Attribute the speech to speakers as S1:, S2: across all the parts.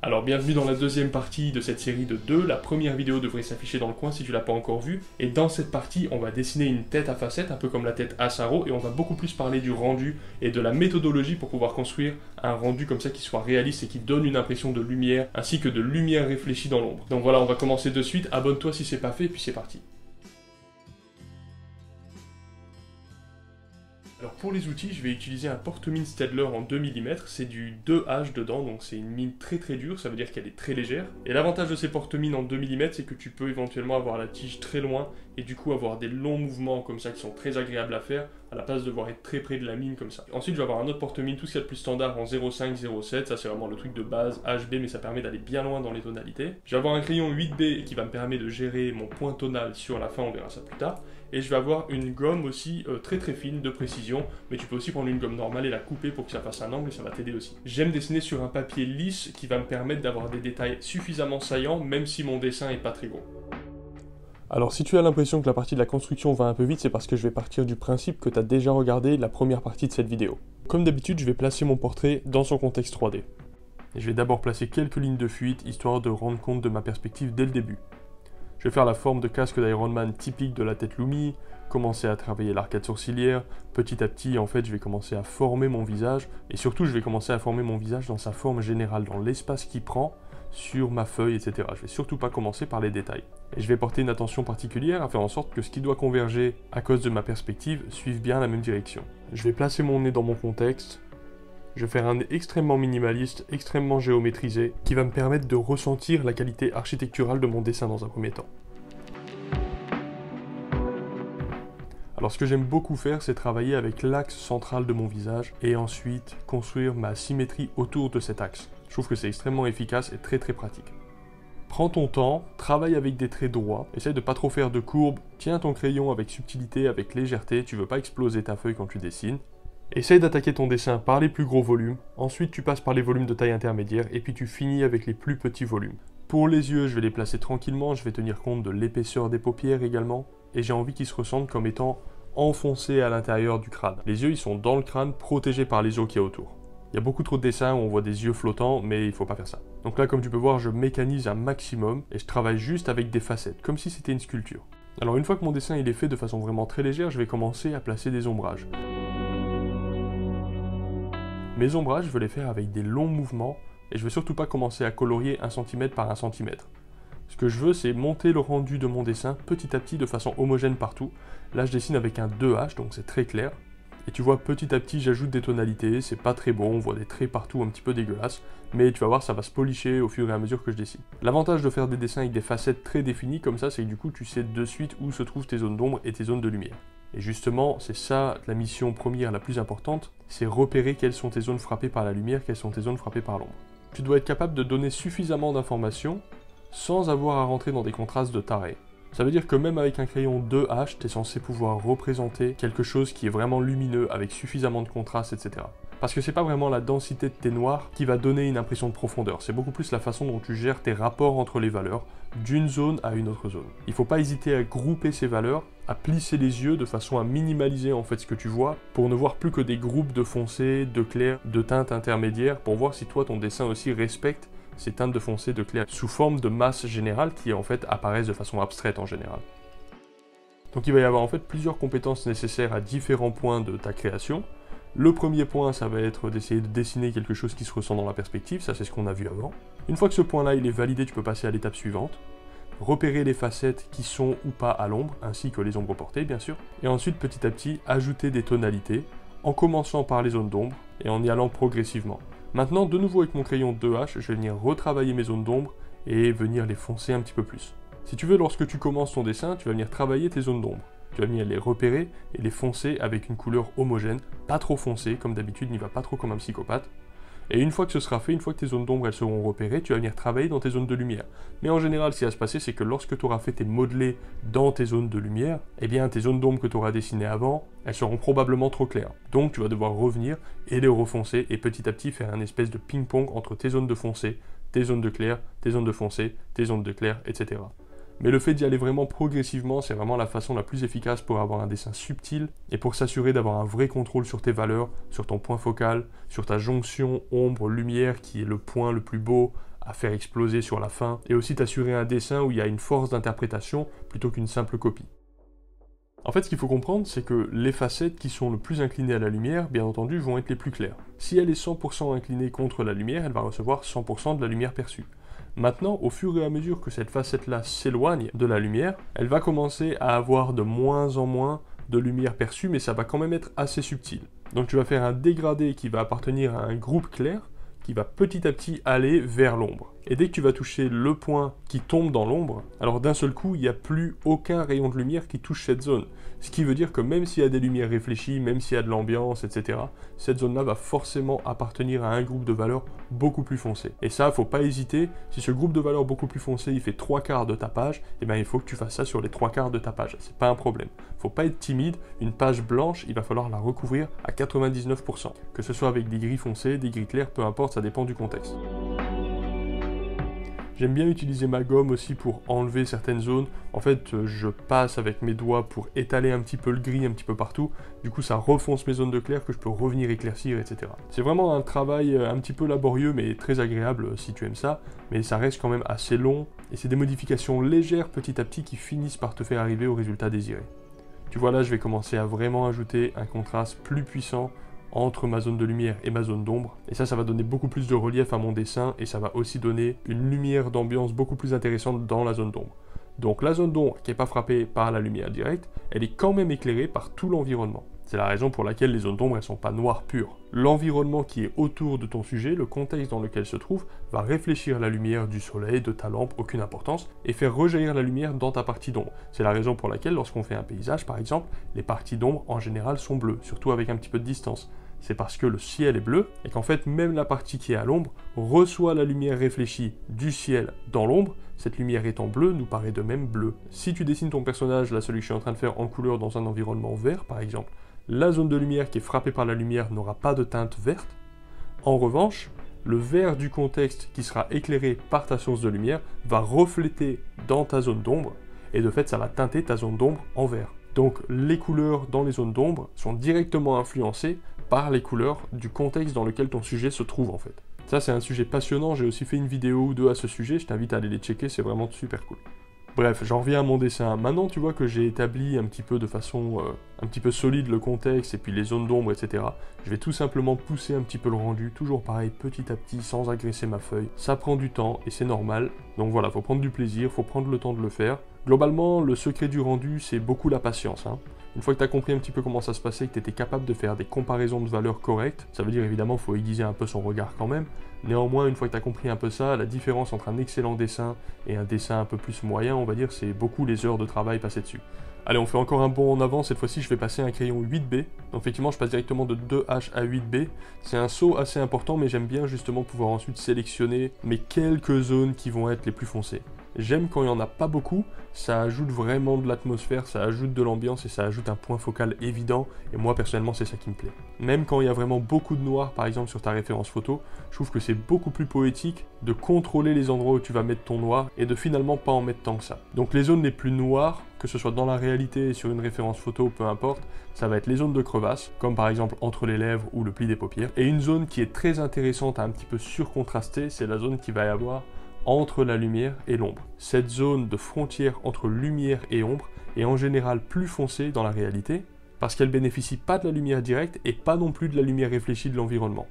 S1: Alors bienvenue dans la deuxième partie de cette série de 2, la première vidéo devrait s'afficher dans le coin si tu l'as pas encore vue, et dans cette partie on va dessiner une tête à facettes, un peu comme la tête Asaro, et on va beaucoup plus parler du rendu et de la méthodologie pour pouvoir construire un rendu comme ça qui soit réaliste et qui donne une impression de lumière, ainsi que de lumière réfléchie dans l'ombre. Donc voilà, on va commencer de suite, abonne-toi si c'est pas fait, et puis c'est parti. Alors pour les outils, je vais utiliser un porte-mine Staedtler en 2 mm, c'est du 2H dedans, donc c'est une mine très dure, ça veut dire qu'elle est très légère. Et l'avantage de ces porte-mines en 2 mm, c'est que tu peux éventuellement avoir la tige très loin, et du coup avoir des longs mouvements comme ça qui sont très agréables à faire, à la place de devoir être très près de la mine comme ça. Ensuite je vais avoir un autre porte-mine, tout ce qu'il y a de plus standard en 0,5, 0,7, ça c'est vraiment le truc de base, HB, mais ça permet d'aller bien loin dans les tonalités. Je vais avoir un crayon 8B qui va me permettre de gérer mon point tonal sur la fin, on verra ça plus tard. Et je vais avoir une gomme aussi très fine, de précision, mais tu peux aussi prendre une gomme normale et la couper pour que ça fasse un angle et ça va t'aider aussi. J'aime dessiner sur un papier lisse qui va me permettre d'avoir des détails suffisamment saillants, même si mon dessin est pas très gros. Alors si tu as l'impression que la partie de la construction va un peu vite, c'est parce que je vais partir du principe que tu as déjà regardé la première partie de cette vidéo. Comme d'habitude, je vais placer mon portrait dans son contexte 3D. Et je vais d'abord placer quelques lignes de fuite, histoire de rendre compte de ma perspective dès le début. Je vais faire la forme de casque d'Iron Man typique de la tête Lumi, commencer à travailler l'arcade sourcilière, petit à petit en fait je vais commencer à former mon visage, et surtout je vais commencer à former mon visage dans sa forme générale, dans l'espace qu'il prend sur ma feuille, etc. Je vais surtout pas commencer par les détails. Et je vais porter une attention particulière à faire en sorte que ce qui doit converger à cause de ma perspective suive bien la même direction. Je vais placer mon nez dans mon contexte. Je vais faire un nez extrêmement minimaliste, extrêmement géométrisé, qui va me permettre de ressentir la qualité architecturale de mon dessin dans un premier temps. Alors ce que j'aime beaucoup faire, c'est travailler avec l'axe central de mon visage, et ensuite construire ma symétrie autour de cet axe. Je trouve que c'est extrêmement efficace et très pratique. Prends ton temps, travaille avec des traits droits, essaye de pas trop faire de courbes, tiens ton crayon avec subtilité, avec légèreté, tu veux pas exploser ta feuille quand tu dessines. Essaye d'attaquer ton dessin par les plus gros volumes, ensuite tu passes par les volumes de taille intermédiaire, et puis tu finis avec les plus petits volumes. Pour les yeux, je vais les placer tranquillement, je vais tenir compte de l'épaisseur des paupières également, et j'ai envie qu'ils se ressentent comme étant enfoncés à l'intérieur du crâne. Les yeux, ils sont dans le crâne, protégés par les os qu'il y a autour. Il y a beaucoup trop de dessins où on voit des yeux flottants, mais il faut pas faire ça. Donc là, comme tu peux voir, je mécanise un maximum, et je travaille juste avec des facettes, comme si c'était une sculpture. Alors une fois que mon dessin il est fait de façon vraiment très légère, je vais commencer à placer des ombrages. Mes ombrages, je veux les faire avec des longs mouvements, et je veux surtout pas commencer à colorier 1 cm par 1 cm. Ce que je veux, c'est monter le rendu de mon dessin petit à petit de façon homogène partout. Là, je dessine avec un 2H, donc c'est très clair. Et tu vois, petit à petit, j'ajoute des tonalités, c'est pas très bon, on voit des traits partout un petit peu dégueulasses, mais tu vas voir, ça va se policher au fur et à mesure que je dessine. L'avantage de faire des dessins avec des facettes très définies comme ça, c'est que du coup, tu sais de suite où se trouvent tes zones d'ombre et tes zones de lumière. Et justement, c'est ça la mission première la plus importante, c'est repérer quelles sont tes zones frappées par la lumière, quelles sont tes zones frappées par l'ombre. Tu dois être capable de donner suffisamment d'informations sans avoir à rentrer dans des contrastes de taré. Ça veut dire que même avec un crayon 2H, tu es censé pouvoir représenter quelque chose qui est vraiment lumineux, avec suffisamment de contraste, etc. Parce que c'est pas vraiment la densité de tes noirs qui va donner une impression de profondeur, c'est beaucoup plus la façon dont tu gères tes rapports entre les valeurs, d'une zone à une autre zone. Il faut pas hésiter à grouper ces valeurs, à plisser les yeux de façon à minimaliser en fait ce que tu vois, pour ne voir plus que des groupes de foncé, de clair, de teintes intermédiaires, pour voir si toi ton dessin aussi respecte ces teintes de foncé, de clair, sous forme de masse générale qui en fait apparaissent de façon abstraite en général. Donc il va y avoir en fait plusieurs compétences nécessaires à différents points de ta création. Le premier point, ça va être d'essayer de dessiner quelque chose qui se ressent dans la perspective, ça c'est ce qu'on a vu avant. Une fois que ce point-là il est validé, tu peux passer à l'étape suivante. Repérer les facettes qui sont ou pas à l'ombre, ainsi que les ombres portées bien sûr. Et ensuite petit à petit, ajouter des tonalités, en commençant par les zones d'ombre, et en y allant progressivement. Maintenant, de nouveau avec mon crayon 2H, je vais venir retravailler mes zones d'ombre, et venir les foncer un petit peu plus. Si tu veux, lorsque tu commences ton dessin, tu vas venir travailler tes zones d'ombre. Tu vas venir les repérer et les foncer avec une couleur homogène, pas trop foncée, comme d'habitude, n'y va pas trop comme un psychopathe. Et une fois que ce sera fait, une fois que tes zones d'ombre elles seront repérées, tu vas venir travailler dans tes zones de lumière. Mais en général, ce qui va se passer, c'est que lorsque tu auras fait tes modelés dans tes zones de lumière, eh bien tes zones d'ombre que tu auras dessinées avant, elles seront probablement trop claires. Donc tu vas devoir revenir et les refoncer et petit à petit faire un espèce de ping-pong entre tes zones de foncé, tes zones de clair, tes zones de foncé, tes zones de clair, etc. Mais le fait d'y aller vraiment progressivement, c'est vraiment la façon la plus efficace pour avoir un dessin subtil et pour s'assurer d'avoir un vrai contrôle sur tes valeurs, sur ton point focal, sur ta jonction ombre-lumière qui est le point le plus beau à faire exploser sur la fin, et aussi t'assurer un dessin où il y a une force d'interprétation plutôt qu'une simple copie. En fait, ce qu'il faut comprendre, c'est que les facettes qui sont le plus inclinées à la lumière, bien entendu, vont être les plus claires. Si elle est 100% inclinée contre la lumière, elle va recevoir 100% de la lumière perçue. Maintenant, au fur et à mesure que cette facette-là s'éloigne de la lumière, elle va commencer à avoir de moins en moins de lumière perçue, mais ça va quand même être assez subtil. Donc tu vas faire un dégradé qui va appartenir à un groupe clair, qui va petit à petit aller vers l'ombre. Et dès que tu vas toucher le point qui tombe dans l'ombre, alors d'un seul coup, il n'y a plus aucun rayon de lumière qui touche cette zone. Ce qui veut dire que même s'il y a des lumières réfléchies, même s'il y a de l'ambiance, etc., cette zone-là va forcément appartenir à un groupe de valeurs beaucoup plus foncé. Et ça, faut pas hésiter, si ce groupe de valeurs beaucoup plus foncé, il fait 3/4 de ta page, eh bien il faut que tu fasses ça sur les 3/4 de ta page. C'est pas un problème. Faut pas être timide, une page blanche, il va falloir la recouvrir à 99%. Que ce soit avec des gris foncés, des gris clairs, peu importe, ça dépend du contexte. J'aime bien utiliser ma gomme aussi pour enlever certaines zones. En fait, je passe avec mes doigts pour étaler un petit peu le gris un petit peu partout. Du coup, ça refonce mes zones de clair que je peux revenir éclaircir, etc. C'est vraiment un travail un petit peu laborieux, mais très agréable si tu aimes ça. Mais ça reste quand même assez long. Et c'est des modifications légères petit à petit qui finissent par te faire arriver au résultat désiré. Tu vois là, je vais commencer à vraiment ajouter un contraste plus puissant entre ma zone de lumière et ma zone d'ombre. Et ça va donner beaucoup plus de relief à mon dessin et ça va aussi donner une lumière d'ambiance beaucoup plus intéressante dans la zone d'ombre. Donc la zone d'ombre qui n'est pas frappée par la lumière directe, elle est quand même éclairée par tout l'environnement. C'est la raison pour laquelle les zones d'ombre elles sont pas noires pures. L'environnement qui est autour de ton sujet, le contexte dans lequel se trouve, va réfléchir la lumière du soleil, de ta lampe, aucune importance, et faire rejaillir la lumière dans ta partie d'ombre. C'est la raison pour laquelle lorsqu'on fait un paysage par exemple, les parties d'ombre en général sont bleues, surtout avec un petit peu de distance. C'est parce que le ciel est bleu, et qu'en fait même la partie qui est à l'ombre reçoit la lumière réfléchie du ciel dans l'ombre. Cette lumière étant bleue nous paraît de même bleue. Si tu dessines ton personnage, là celui que je suis en train de faire en couleur dans un environnement vert par exemple, la zone de lumière qui est frappée par la lumière n'aura pas de teinte verte. En revanche, le vert du contexte qui sera éclairé par ta source de lumière va refléter dans ta zone d'ombre, et de fait ça va teinter ta zone d'ombre en vert. Donc les couleurs dans les zones d'ombre sont directement influencées par les couleurs du contexte dans lequel ton sujet se trouve en fait. Ça c'est un sujet passionnant, j'ai aussi fait une vidéo ou deux à ce sujet, je t'invite à aller les checker, c'est vraiment super cool. Bref, j'en reviens à mon dessin. Maintenant, tu vois que j'ai établi un petit peu de façon un petit peu solide le contexte et puis les zones d'ombre, etc. Je vais tout simplement pousser un petit peu le rendu, toujours pareil, petit à petit, sans agresser ma feuille. Ça prend du temps et c'est normal. Donc voilà, faut prendre du plaisir, faut prendre le temps de le faire. Globalement, le secret du rendu, c'est beaucoup la patience, hein. Une fois que tu as compris un petit peu comment ça se passait, que tu étais capable de faire des comparaisons de valeurs correctes, ça veut dire évidemment qu'il faut aiguiser un peu son regard quand même. Néanmoins, une fois que tu as compris un peu ça, la différence entre un excellent dessin et un dessin un peu plus moyen, on va dire, c'est beaucoup les heures de travail passées dessus. Allez, on fait encore un bond en avant, cette fois-ci je vais passer un crayon 8B. Donc effectivement, je passe directement de 2H à 8B. C'est un saut assez important, mais j'aime bien justement pouvoir ensuite sélectionner mes quelques zones qui vont être les plus foncées. J'aime quand il n'y en a pas beaucoup, ça ajoute vraiment de l'atmosphère, ça ajoute de l'ambiance et ça ajoute un point focal évident, et moi personnellement c'est ça qui me plaît. Même quand il y a vraiment beaucoup de noir par exemple sur ta référence photo, je trouve que c'est beaucoup plus poétique de contrôler les endroits où tu vas mettre ton noir et de finalement pas en mettre tant que ça. Donc les zones les plus noires, que ce soit dans la réalité et sur une référence photo, peu importe, ça va être les zones de crevasse, comme par exemple entre les lèvres ou le pli des paupières. Et une zone qui est très intéressante à un petit peu surcontraster, c'est la zone qui va y avoir entre la lumière et l'ombre. Cette zone de frontière entre lumière et ombre est en général plus foncée dans la réalité, parce qu'elle bénéficie pas de la lumière directe et pas non plus de la lumière réfléchie de l'environnement.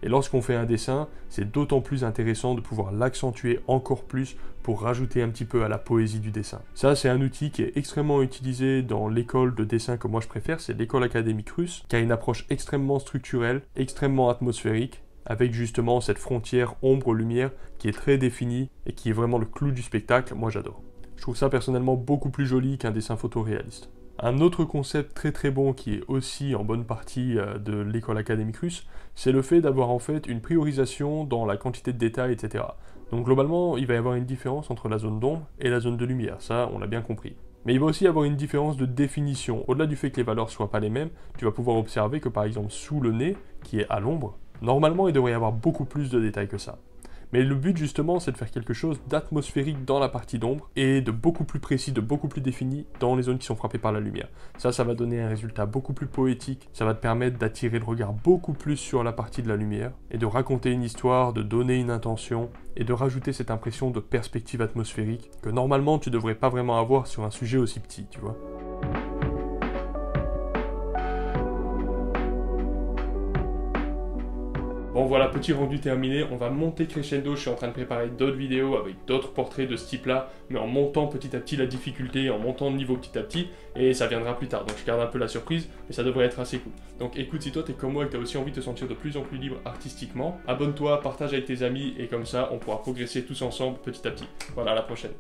S1: Et lorsqu'on fait un dessin, c'est d'autant plus intéressant de pouvoir l'accentuer encore plus pour rajouter un petit peu à la poésie du dessin. Ça, c'est un outil qui est extrêmement utilisé dans l'école de dessin que moi je préfère, c'est l'école académique russe, qui a une approche extrêmement structurelle, extrêmement atmosphérique, avec justement cette frontière ombre-lumière qui est très définie et qui est vraiment le clou du spectacle, moi j'adore. Je trouve ça personnellement beaucoup plus joli qu'un dessin photoréaliste. Un autre concept très très bon qui est aussi en bonne partie de l'école académique russe, c'est le fait d'avoir en fait une priorisation dans la quantité de détails, etc. Donc globalement, il va y avoir une différence entre la zone d'ombre et la zone de lumière, ça on l'a bien compris. Mais il va aussi y avoir une différence de définition. Au-delà du fait que les valeurs soient pas les mêmes, tu vas pouvoir observer que par exemple sous le nez, qui est à l'ombre, normalement il devrait y avoir beaucoup plus de détails que ça. Mais le but justement, c'est de faire quelque chose d'atmosphérique dans la partie d'ombre et de beaucoup plus précis, de beaucoup plus défini dans les zones qui sont frappées par la lumière. Ça va donner un résultat beaucoup plus poétique, ça va te permettre d'attirer le regard beaucoup plus sur la partie de la lumière et de raconter une histoire, de donner une intention et de rajouter cette impression de perspective atmosphérique que normalement tu devrais pas vraiment avoir sur un sujet aussi petit, tu vois. Bon voilà, petit rendu terminé, on va monter crescendo, je suis en train de préparer d'autres vidéos avec d'autres portraits de ce type-là, mais en montant petit à petit la difficulté, en montant le niveau petit à petit, et ça viendra plus tard, donc je garde un peu la surprise, mais ça devrait être assez cool. Donc écoute, si toi t'es comme moi et que t'as aussi envie de te sentir de plus en plus libre artistiquement, abonne-toi, partage avec tes amis, et comme ça on pourra progresser tous ensemble petit à petit. Voilà, à la prochaine.